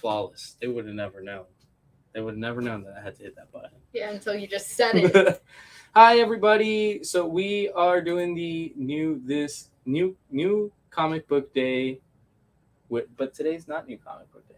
flawless. They would have never known. They would have never known that I had to hit that button. Yeah, until you just said it. Hi everybody. So we are doing the new comic book day, but today's not new comic book day.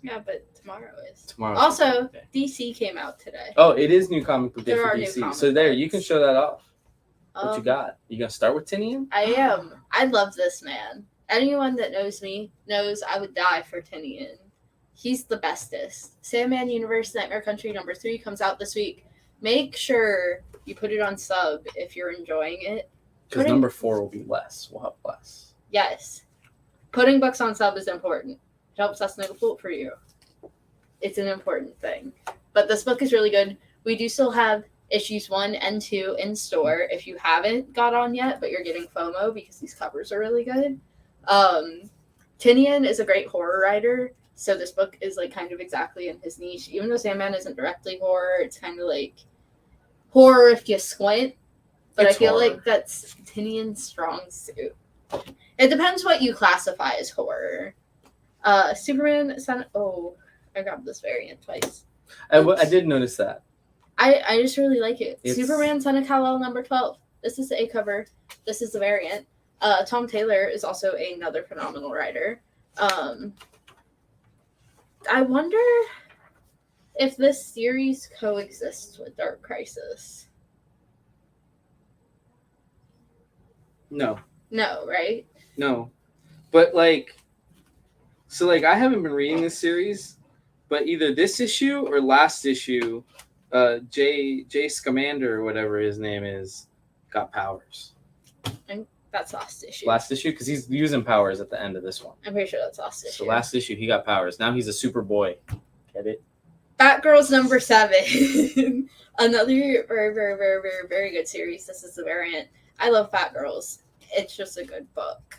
Yeah, but tomorrow is. Tomorrow. Also, DC came out today. Oh, it is new comic book day There for are new DC. comic So there, books. you can show that off. What you got? You gonna start with Tinian? I am. I love this man. Anyone that knows me knows I would die for Tinian. He's the bestest. Sandman Universe Nightmare Country #3 comes out this week. Make sure you put it on sub if you're enjoying it. Because number 4 will be less. We'll have less. Yes. Putting books on sub is important. It helps us vote for you. It's an important thing. But this book is really good. We do still have issues 1 and 2 in store if you haven't got on yet, but you're getting FOMO because these covers are really good. Tinian is a great horror writer, so this book is like kind of exactly in his niche. Even though Sandman isn't directly horror, it's kind of like horror if you squint. But It's I feel horror. like that's Tinian's strong suit. It depends what you classify as horror. Superman Son. Oh, I grabbed this variant twice. I did notice that. I just really like it. It's- Superman Son of Kal-El #12. This is the A cover. This is the variant. Tom Taylor is also another phenomenal writer. I wonder if this series coexists with Dark Crisis. No. No, right? No. But I haven't been reading this series, but either this issue or last issue, Jay Scamander or whatever his name is, got powers. And that's last issue. Last issue? Because he's using powers at the end of this one. I'm pretty sure that's last issue. So last issue, he got powers. Now he's a super boy. Get it? Batgirl's #7. Another very, very, very, very, very good series. This is the variant. I love Batgirls. It's just a good book.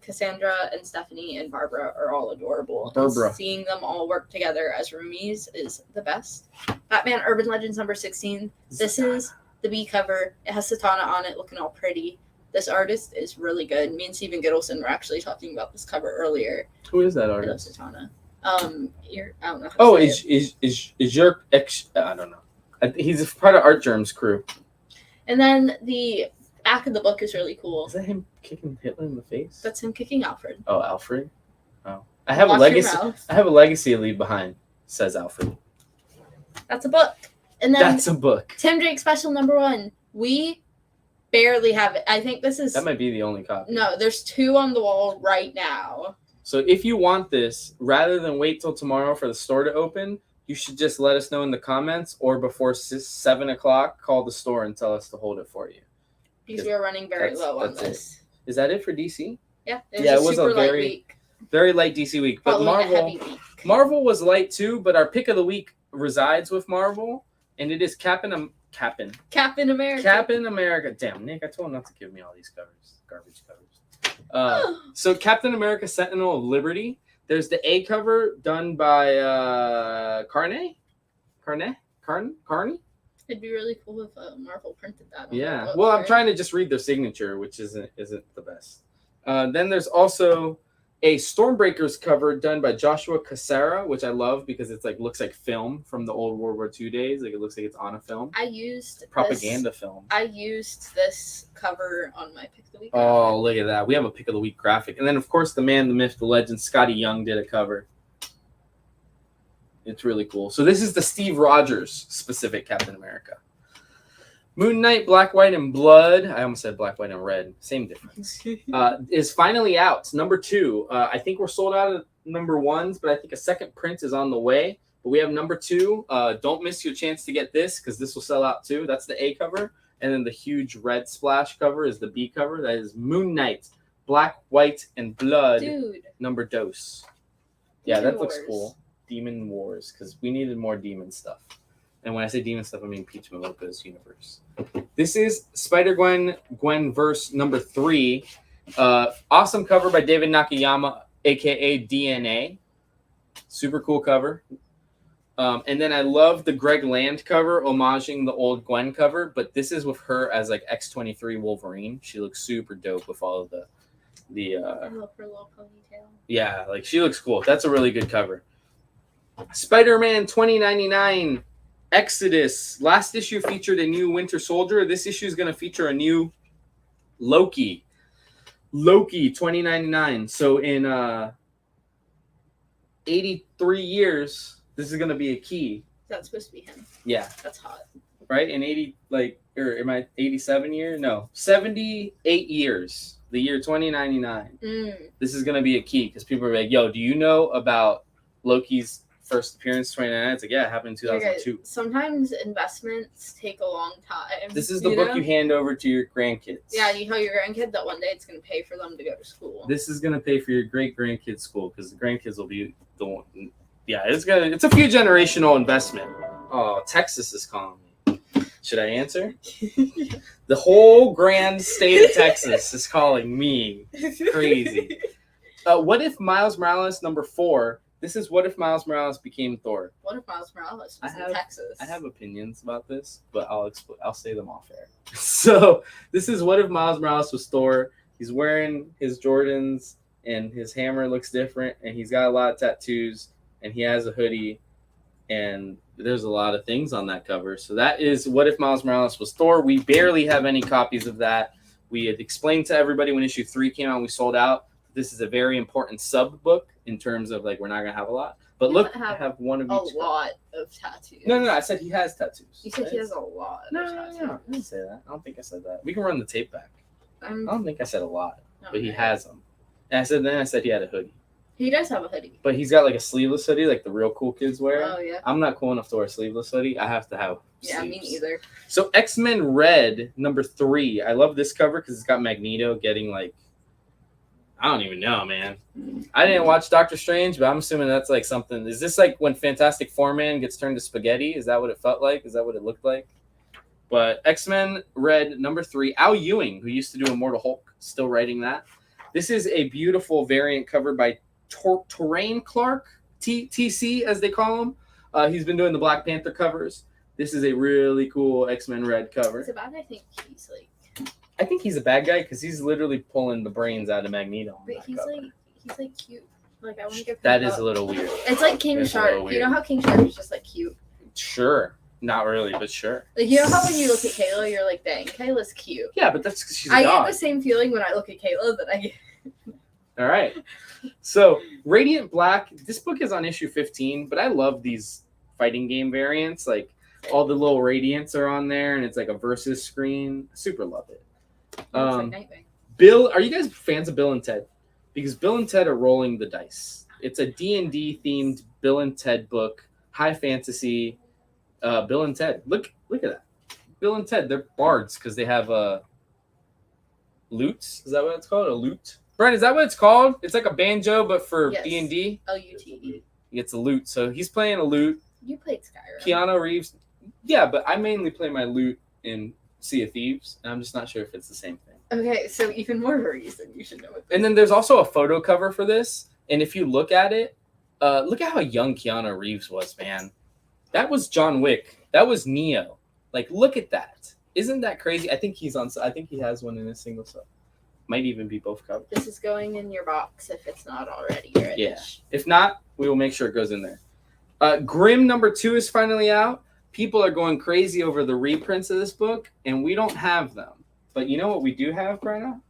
Cassandra and Stephanie and Barbara are all adorable. Barbara. And seeing them all work together as roomies is the best. Batman Urban Legends #16. This is the B cover. It has Satana on it looking all pretty. This artist is really good. Me and Steven Gittleson were actually talking about this cover earlier. Who is that I love artist? Satana. I don't know. Oh, is your ex? I don't know. He's part of Art Germ's crew. And then the back of the book is really cool. Is that him kicking Hitler in the face? That's him kicking Alfred. Oh, Alfred. Oh, I have Watch a your legacy. mouth. I have a legacy to leave behind. Says Alfred. That's a book. And then That's a book. Tim Drake Special #1. We barely have it. I think this is That might be the only copy. no. There's 2 on the wall right now. So if you want this, rather than wait till tomorrow for the store to open, you should just let us know in the comments or before 7 o'clock, call the store and tell us to hold it for you. Because we are running very That's- low on that's it. this. Is that it for DC? Yeah, Yeah, it was a super light very- week. Very light DC week, but Following a Marvel. heavy week. Marvel was light too, but our pick of the week resides with Marvel, and it is Captain America. Damn, Nick, I told him not to give me all these covers, garbage covers. So Captain America: Sentinel of Liberty. There's the A cover done by Carney. It'd be really cool if Marvel printed that. on Yeah. their Well, I'm book, trying to just read their signature, which isn't the best. Then there's also a Stormbreakers cover done by Joshua Cassara, which I love because it's looks like film from the old World War II days. Like it looks like it's on a film. I used Propaganda film. I used this cover on my pick of the week. Oh, look at that. We have a pick of the week graphic. And then, of course, the man, the myth, the legend, Scotty Young did a cover. It's really cool. So this is the Steve Rogers specific Captain America. Moon Knight, Black, White, and Blood. I almost said Black, White, and Red. Same difference. Is finally out. #2. I think we're sold out of #1s, but I think a second print is on the way. But we have #2. Don't miss your chance to get this because this will sell out too. That's the A cover. And then the huge red splash cover is the B cover. That is Moon Knight, Black, White, and Blood. Dude. #2. Yeah, Demon that looks Wars. cool. Demon Wars, because we needed more demon stuff. And when I say demon stuff, I mean Peach Maloka's universe. This is Spider-Gwen verse #3. Awesome cover by David Nakayama, aka DNA. Super cool cover. And then I love the Greg Land cover, homaging the old Gwen cover, but this is with her as X-23 Wolverine. She looks super dope with all of the I love her little ponytail. yeah, she looks cool. That's a really good cover. Spider-Man 2099 Exodus. Last issue featured a new Winter Soldier. This issue is going to feature a new Loki. Loki 2099. So in 83 years, this is going to be a key. That's supposed to be him. Yeah. That's hot. Right? In 80, or am I 87 year? No. 78 years. The year 2099. This is going to be a key because people are like, yo, do you know about Loki's first appearance 2099? It's like, yeah, it happened in 2002. Sometimes investments take a long time. This is the book you hand over to your grandkids. Yeah, you tell your grandkid that one day it's going to pay for them to go to school. This is going to pay for your great-grandkids' school because the grandkids will be the one. Yeah, it's a few generational investment. Oh, Texas is calling me. Should I answer? The whole grand state of Texas is calling me. Crazy. What if Miles Morales #4? This is what if Miles Morales became Thor. What if Miles Morales was in Texas? I have opinions about this, but I'll say them off air. So this is what if Miles Morales was Thor. He's wearing his Jordans, and his hammer looks different, and he's got a lot of tattoos, and he has a hoodie, and there's a lot of things on that cover. So that is what if Miles Morales was Thor. We barely have any copies of that. We had explained to everybody when issue 3 came out and we sold out. This is a very important sub book in terms of we're not gonna have a lot. But look, I have one of each. A lot of tattoos. No. I said he has tattoos. You said he has a lot. No. I didn't say that. I don't think I said that. We can run the tape back. I don't think I said a lot, but he has them. And I said he had a hoodie. He does have a hoodie. But he's got a sleeveless hoodie, like the real cool kids wear. Oh yeah. I'm not cool enough to wear a sleeveless hoodie. I have to have sleeves. Yeah, me neither. So X-Men Red #3. I love this cover because it's got Magneto getting I don't even know, man. I didn't watch Doctor Strange, but I'm assuming that's something. Is this when Fantastic Four Man gets turned to spaghetti? Is that what it felt like? Is that what it looked like? But X-Men Red #3. Al Ewing, who used to do Immortal Hulk, still writing that. This is a beautiful variant covered by Terrain Clark, TC as they call him. He's been doing the Black Panther covers. This is a really cool X-Men Red cover. It's about, I think he's a bad guy because he's literally pulling the brains out of Magneto. But he's cute. I want to get that is a little weird. It's like King Shark. You know how King Shark is just cute? Sure. Not really, but sure. You know how when you look at Kayla, you're like, dang, Kayla's cute. Yeah, but that's because she's a dog. I get the same feeling when I look at Kayla that I get. All right. So Radiant Black, this book is on issue 15, but I love these fighting game variants. All the little Radiants are on there, and it's a versus screen. Super love it. Bill, are you guys fans of Bill and Ted? Because Bill and Ted are rolling the dice. It's a D&D themed Bill and Ted book, high fantasy. Bill and Ted. Look at that. Bill and Ted, they're bards because they have lutes. Is that what it's called? A lute? Brent, is that what it's called? It's like a banjo, but for D&D? Lute. It's a lute. So he's playing a lute. You played Skyrim. Keanu Reeves. Yeah, but I mainly play my lute in Sea of Thieves, and I'm just not sure if it's the same thing. Okay, so even more reason you should know it. And then there's also a photo cover for this, and if you look at it, look at how young Keanu Reeves was, man. That was John Wick. That was Neo. Look at that. Isn't that crazy? I think he has one in a single sub. Might even be both covers. This is going in your box if it's not already ready. Yeah. If not, we will make sure it goes in there. Grimm #2 is finally out. People are going crazy over the reprints of this book, and we don't have them. But you know what we do have, Brenna?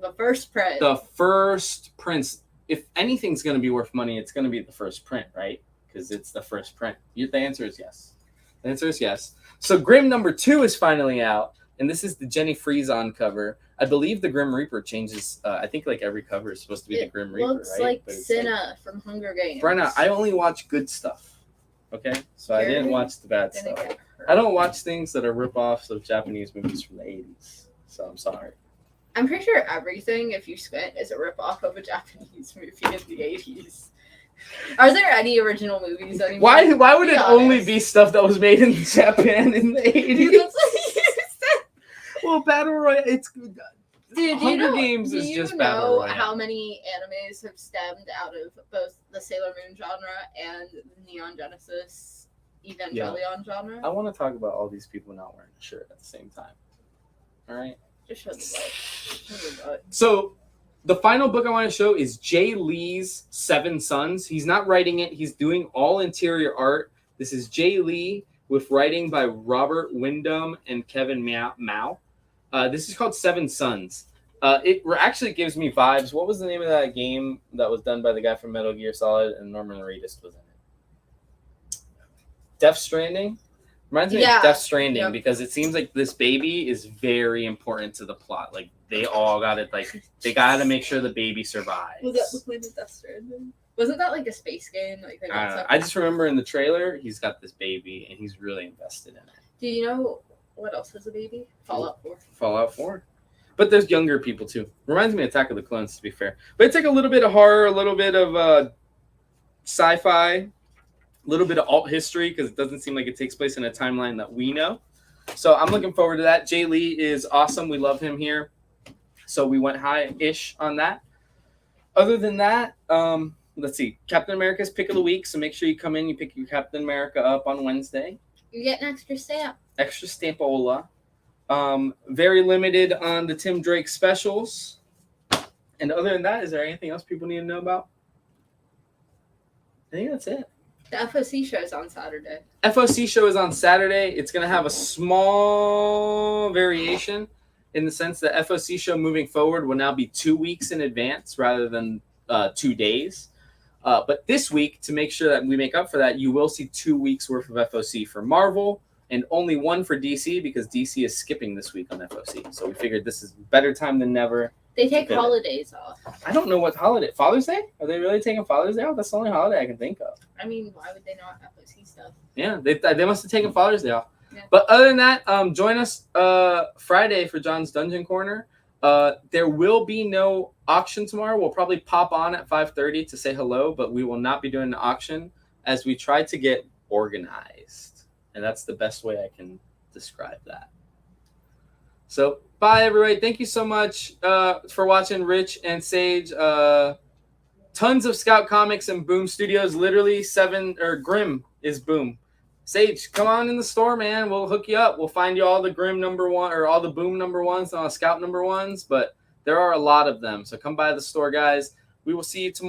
The first print. The first prints. If anything's going to be worth money, it's going to be the first print, right? Because it's the first print. The answer is yes. The answer is yes. So Grimm #2 is finally out, and this is the Jenny Frieson cover. I believe the Grim Reaper changes. I think every cover is supposed to be the Grim Reaper, looks right? Like Cinna from Hunger Games. Brenna, I only watch good stuff. Okay? So I didn't watch the bad stuff. I don't watch things that are rip-offs of Japanese movies from the 80s. So I'm sorry. I'm pretty sure everything, if you squint, is a rip-off of a Japanese movie in the 80s. Are there any original movies anymore? Why would it only be stuff that was made in Japan in the 80s? Well, Battle Royale, it's good. Dude, Hunger Games is just Battle Royale. How many animes have stemmed out of both the Sailor Moon genre and the Neon Genesis Evangelion genre? I want to talk about all these people not wearing a shirt at the same time. All right? Just show the butt. So, The final book I want to show is Jay Lee's Seven Sons. He's not writing it. He's doing all interior art. This is Jay Lee with writing by Robert Wyndham and Kevin Mao. This is called Seven Sons. It actually gives me vibes. What was the name of that game that was done by the guy from Metal Gear Solid and Norman Reedus was in it? Death Stranding? Reminds me of Death Stranding because it seems like this baby is very important to the plot. Like they all got it. Like they got to make sure the baby survives. Was that the Death Stranding? Wasn't that like a space game? Like I just remember in the trailer he's got this baby and he's really invested in it. Do you know what else has a baby? Fallout 4. Fallout 4. But there's younger people too. Reminds me of Attack of the Clones, to be fair. But it's like a little bit of horror, a little bit of sci-fi, a little bit of alt history because it doesn't seem like it takes place in a timeline that we know. So I'm looking forward to that. Jay Lee is awesome. We love him here. So we went high-ish on that. Other than that, let's see. Captain America's pick of the week. So make sure you come in. You pick your Captain America up on Wednesday. You get an extra stamp. Extra stampola. Very limited on the Tim Drake specials. And other than that, is there anything else people need to know about? I think that's it. The FOC show is on Saturday. FOC show is on Saturday. It's going to have a small variation in the sense that FOC show moving forward will now be 2 weeks in advance rather than 2 days. But this week, to make sure that we make up for that, you will see 2 weeks worth of FOC for Marvel and only one for DC because DC is skipping this week on FOC. So we figured this is better time than never. They take holidays off. I don't know what holiday. Father's Day? Are they really taking Father's Day off? That's the only holiday I can think of. I mean, why would they not FOC stuff? Yeah, they must have taken Father's Day off. Yeah. But other than that, join us Friday for John's Dungeon Corner. There will be no auction tomorrow. We'll probably pop on at 5:30 to say hello, but we will not be doing an auction as we try to get organized. And that's the best way I can describe that. So, bye, everybody. Thank you so much for watching Rich and Sage. Tons of Scout Comics and Boom Studios. Literally Grimm is Boom. Sage, come on in the store, man. We'll hook you up. We'll find you all the Grimm #1 or all the Boom #1s and all the Scout #1s. But there are a lot of them. So come by the store, guys. We will see you tomorrow.